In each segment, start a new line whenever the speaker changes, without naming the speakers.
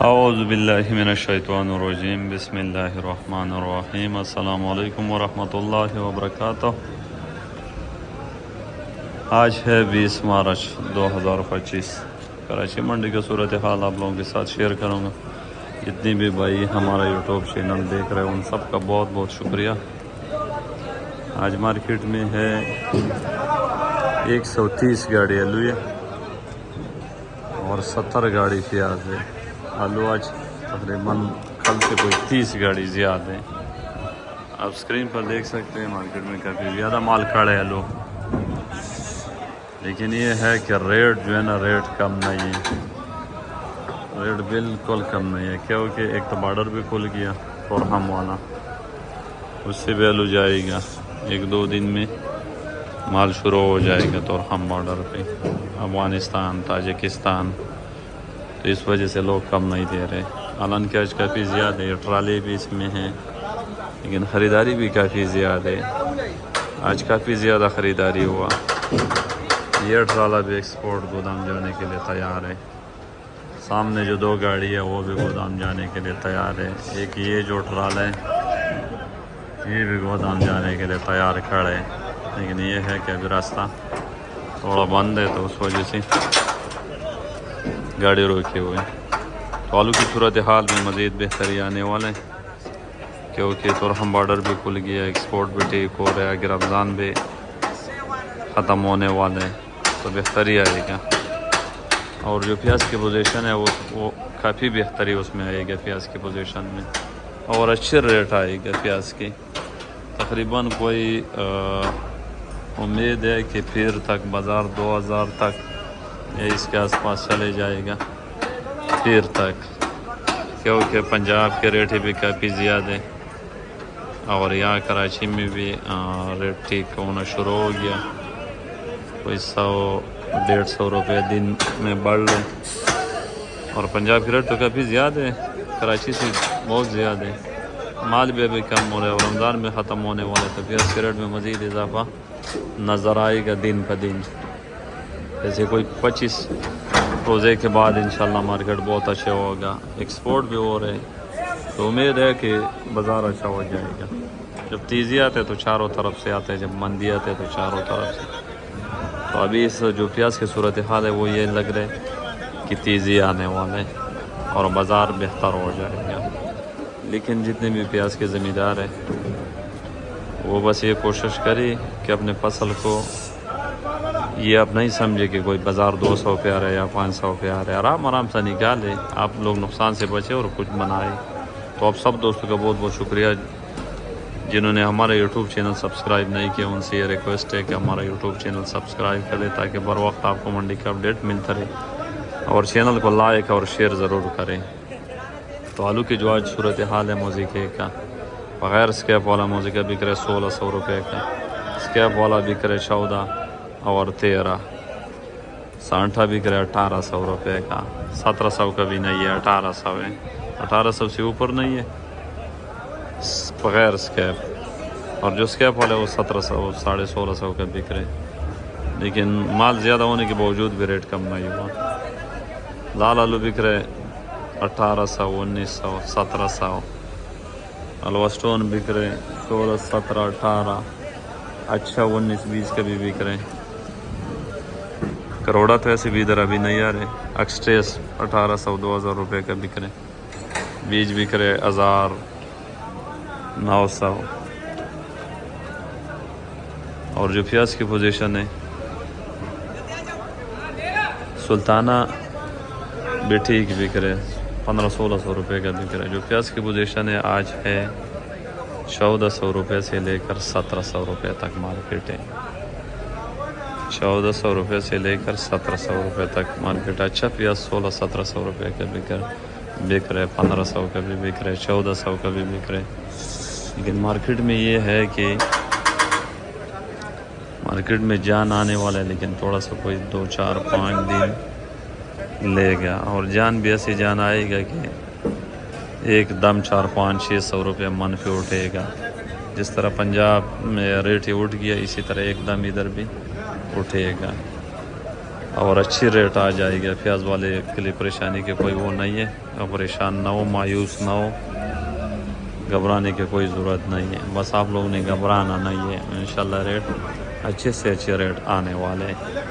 اعوذ باللہ من الشیطان الرجیم، بسم اللہ الرحمن الرحیم۔ السلام علیکم ورحمۃ اللہ وبرکاتہ۔ آج ہے 20 مارچ 2025۔ کراچی منڈی کا صورتحال آپ لوگوں کے ساتھ شیئر کروں گا۔ جتنی بھی بھائی ہمارا یوٹیوب چینل دیکھ رہے ہیں ان سب کا بہت بہت شکریہ۔ آج مارکیٹ میں ہے 130 گاڑی آلو ہے اور 70 گاڑی پیاز ہے۔ آلو آج تقریباً کل سے کوئی 30 گاڑی زیادہ ہیں۔ آپ اسکرین پر دیکھ سکتے ہیں مارکیٹ میں کافی زیادہ مال کھڑا ہے آلو، لیکن یہ ہے کہ ریٹ جو ہے نا ریٹ کم نہیں ہے، ریٹ بالکل کم نہیں ہے، کیونکہ ایک تو بارڈر بھی کھل گیا تورہم والا، اس سے بھی آلو جائے گا۔ 1-2 دن میں مال شروع ہو جائے گا تورہم بارڈر پہ، افغانستان تاجکستان، تو اس وجہ سے لوگ کم نہیں دے رہے۔ حالانکہ آج کافی زیادہ ہے، ٹرالے بھی اس میں ہیں، لیکن خریداری بھی کافی زیادہ ہے۔ آج کافی زیادہ خریداری ہوا۔ یہ ٹرالا بھی ایکسپورٹ گودام جانے کے لیے تیار ہے۔ سامنے جو 2 گاڑی ہے وہ بھی گودام جانے کے لیے تیار ہے۔ ایک یہ جو ٹرالا ہے یہ بھی گودام جانے کے لیے تیار کھڑا ہے، لیکن یہ ہے کہ ابھی راستہ تھوڑا بند ہے تو اس وجہ سے گاڑی روکے ہوئے۔ تو آلو کی صورتحال میں مزید بہتری آنے والے ہیں، کیونکہ تورہم بارڈر بھی کھل گیا، ایکسپورٹ بھی ٹھیک ہو رہا ہے، اگر رمضان بھی ختم ہونے والے ہیں تو بہتری آئے گا۔ اور جو پیاز کی پوزیشن ہے وہ کافی بہتری اس میں آئے گا، پیاز کی پوزیشن میں، اور اچھے ریٹ آئے گا پیاز کی۔ تقریباً کوئی امید ہے کہ پھر تک بازار 2000 تک اس کے آس پاس چلے جائے گا پھر تک، کیونکہ پنجاب کے ریٹ بھی کافی زیادہ ہے اور یہاں کراچی میں بھی ریٹ ٹھیک ہونا شروع ہو گیا، کوئی 100-150 روپے دن میں بڑھ رہے، اور پنجاب کے ریٹ تو کافی زیادہ ہے، کراچی سے بہت زیادہ ہے۔ مال بھی ابھی کم ہو رہا ہے اور رمضان میں ختم ہونے والے، تو پیاز کے ریٹ میں مزید اضافہ نظر آئے گا دن پہ دن۔ جیسے کوئی 25 روزے کے بعد انشاءاللہ مارکیٹ بہت اچھا ہوگا، ایکسپورٹ بھی ہو رہے، تو امید ہے کہ بازار اچھا ہو جائے گا۔ جب تیزی آتے تو چاروں طرف سے آتے، جب مندی آتے تو چاروں طرف سے۔ تو ابھی اس جو پیاز کی صورتحال ہے وہ یہ لگ رہا ہے کہ تیزی آنے والے اور بازار بہتر ہو جائے گا۔ لیکن جتنے بھی پیاز کے زمیندار ہیں وہ بس یہ کوشش کرے کہ اپنے فصل کو یہ اب نہیں سمجھے کہ کوئی بازار 200 پہ آ رہا ہے یا 500 پہ آ رہا ہے، آرام آرام سے نکالے، آپ لوگ نقصان سے بچے اور کچھ بنائے۔ تو آپ سب دوستوں کا بہت بہت شکریہ جنہوں نے ہمارا یوٹیوب چینل سبسکرائب نہیں کیا، ان سے یہ ریکویسٹ ہے کہ ہمارا یوٹیوب چینل سبسکرائب کر دیں تاکہ بر وقت آپ کو منڈی کا اپڈیٹ ملتا رہے، اور چینل کو لائک اور شیئر ضرور کریں۔ تو آلو کی جو آج صورتحال ہے موزیکے کا، بغیر اسکیپ والا موزیکا بک رہے 1600 روپے کا، اسکیپ والا بک رہے 14 اور 13، سانٹھا بک رہے 1800 روپے کا، 1700 کا بھی نہیں ہے، 1800 ہے، 1800 سے اوپر نہیں ہے بغیر اسکیپ، اور جو اسکیپ والے وہ 1700 1650 کا بک رہے، لیکن مال زیادہ ہونے کے باوجود بھی ریٹ کم نہیں ہوا۔ لال آلو بک رہے 1800 1900 1700، الوا اسٹون بک رہے 16 17 18، اچھا 19 20 کا بھی بک رہے۔ کروڑا تو ایسے بھی ادھر ابھی نہیں آ رہے، ایکسٹریس 1800 2000 روپے کا بک رہے، بیج بک رہے 1000 900۔ اور جو پیاز کی پوزیشن ہے سلطانہ بھی ٹھیک بک رہے 1500-1600 روپے کا بک رہا ہے۔ جو پیاز کی پوزیشن ہے آج ہے 1400 روپے سے لے کر 1700 روپے تک مارکیٹ ہے، 1400 روپے سے لے کر 1700 روپے تک مارکیٹ۔ اچھا پیاز 1600-1700 روپے کا بک رہے، 1500 کا بھی بک رہے، 1400 کا بھی بک رہے۔ لیکن مارکیٹ میں یہ ہے کہ مارکیٹ میں جان آنے والا ہے، لیکن تھوڑا سا کوئی 2-4-5 دن لے گا، اور جان بھی ایسی جان آئے گا کہ ایک دم 400-500-600 روپے من پہ اٹھے گا۔ جس طرح پنجاب میں ریٹ اٹھ گیا اسی طرح ایک دم ادھر بھی اٹھے گا۔ اور اچھی ریٹ آ جائے گا. پیاز والے کے لیے پریشانی کے کوئی وہ نہیں ہے. پریشان نہ ہو, مایوس نہ ہو, گھبرانے کی کوئی ضرورت نہیں ہے. بس آپ لوگوں نے گھبرانا نہیں ہے. انشاءاللہ ریٹ اچھے سے اچھے ریٹ آنے والے ہیں.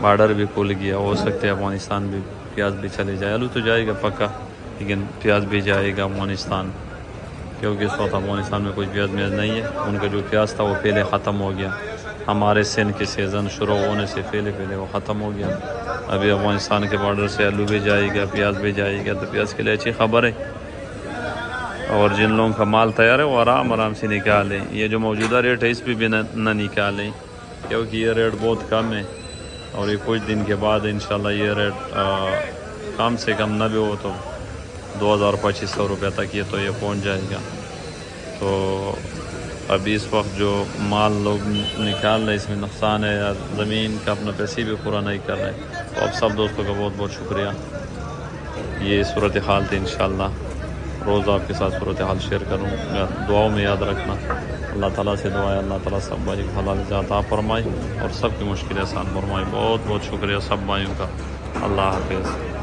بارڈر بھی کھل گیا, ہو سکتے افغانستان بھی پیاز بھی چلے جائے. آلو تو جائے گا پکا, لیکن پیاز بھی جائے گا افغانستان, کیونکہ اس وقت افغانستان میں کوئی پیاز میاز نہیں ہے. ان کا جو پیاز تھا وہ پہلے ختم ہو گیا. ہمارے سندھ کے سیزن شروع ہونے سے پہلے وہ ختم ہو گیا. ابھی افغانستان کے بارڈر سے آلو بھی جائے گا, پیاز بھی جائے گا, تو پیاز کے لیے اچھی خبر ہے. اور جن لوگوں کا مال تیار ہے وہ آرام سے نکالیں. یہ جو موجودہ ریٹ ہے اس پہ بھی نہ نکالیں, کیونکہ یہ ریٹ بہت کم ہے. اور یہ کچھ دن کے بعد انشاءاللہ یہ ریٹ کم سے کم نہ بھی ہو تو 2200 روپے تک یہ پہنچ جائے گا. تو ابھی اس وقت جو مال لوگ نکال رہے اس میں نقصان ہے, یا زمین کا اپنا پیسے بھی پورا نہیں کر رہے. تو اب سب دوستوں کا بہت بہت شکریہ. یہ صورتحال تھی. انشاءاللہ روز آپ کے ساتھ صورتحال شیئر کروں گا. دعاؤں میں یاد رکھنا. اللہ تعالیٰ سے دعا ہے اللہ تعالیٰ سب بھائی کو حلال عطا فرمائے اور سب کی مشکلیں آسان فرمائے. بہت بہت شکریہ سب بھائیوں کا. اللہ حافظ.